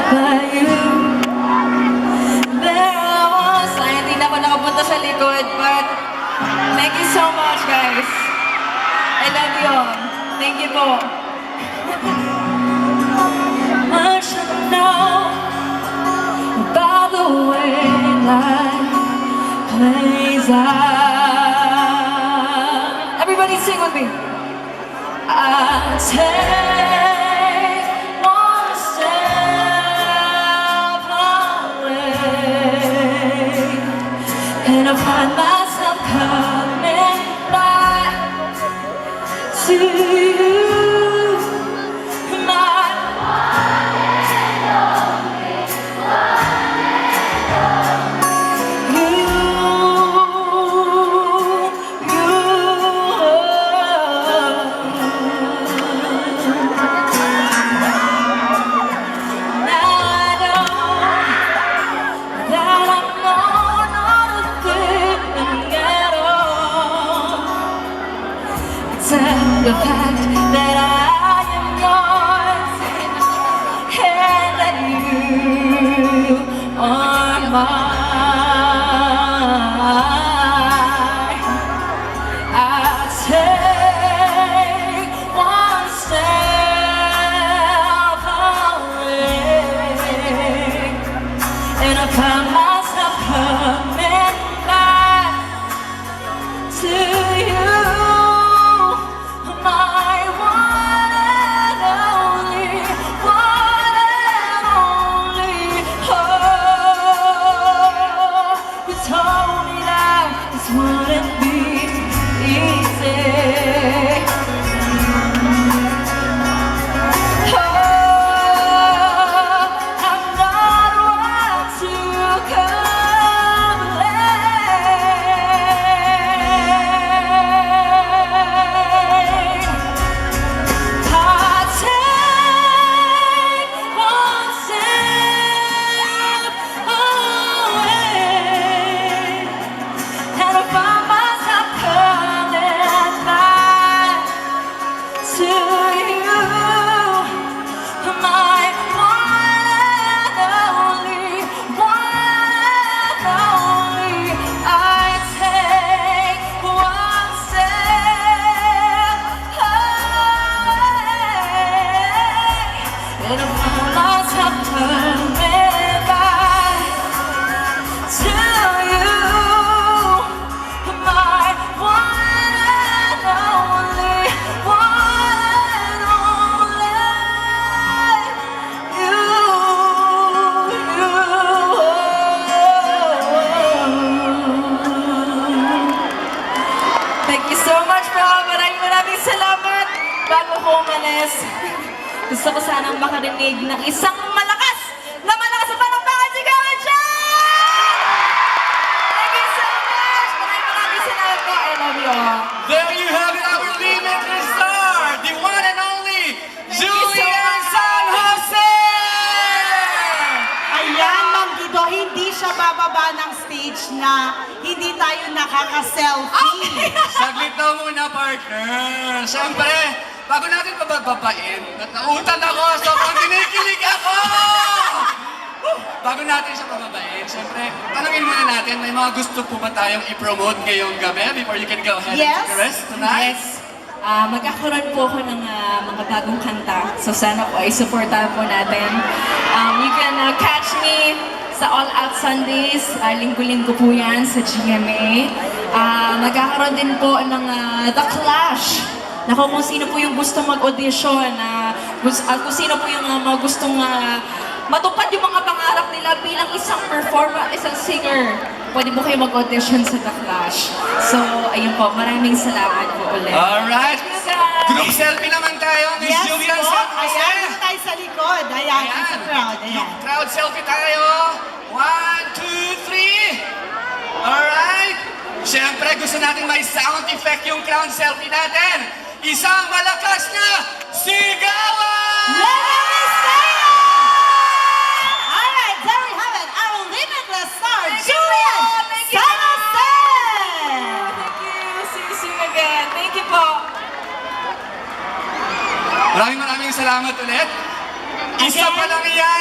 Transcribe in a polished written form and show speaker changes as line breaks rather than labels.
by you. There I was. Ay, hindi na ako nakapunta sa likod, but thank you so much, guys. I love you all. Thank you po. I should know about the way life plays out. Everybody sing with me. I take one step away, and I find myself coming back to you. The fact that I am yours and that you are mine. I take one step away, and I find myself coming back to you. Wouldn't be easy. Oh, I'm not one to complain. I take one step away, and I find myself coming back to you, my one and only, one and only. I take one step away, and I find myself coming back to you. Thank you so much po. Maraming salamat. Bago ko umalis, gusto ko sanang makarinig ng isang malakas na palakpakan si Gavin Chan! Thank you so much. Maraming salamat po. I love you all.
There you have it, our limitless star, the one and only Julian San Jose!
Ayan, Ma'am Guido, hindi siya bababa ng stage na hindi tayo nakaka-selfie.
Saglit daw muna, partner. Siyempre, bago natin pabagpapain, natautan ako, sobrang kinikilig ako! Bago natin siya pababain, siyempre, tanungin muna natin, may mga gusto po ba tayong i-promote ngayong gabi before you can go ahead and take the rest tonight?
Yes. Magkakaroon po ako ng mga bagong kanta. So sana po ay supportahan po natin. You can catch me sa All Out Sundays. Linggo-linggo po yan sa GMA. Magkakaroon din po ng The Clash. Naku, kung sino po yung gusto mag-audition. Kung sino po yung mga gustong matupad yung mga pangarap nila bilang isang performer, isang singer. Pwede po kayo mag-audition sa The Clash. So, ayun po, maraming salamat po ulit.
Alright! Group selfie naman tayo, Miss
Yes
Julian
po.
San Jose!
Ayan, dito tayo sa likod. Ayan, sa crowd. Ayan.
Crowd selfie tayo! 1, 2, 3! Alright! Siyempre, gusto natin may sound effect yung crowd selfie natin. Isang malakas na sigawan!
Alright, there we have it. Our limitless star, Julian San Jose!
Thank you. See you soon again. Thank you po.
Maraming salamat ulit. Isa pa lang yan.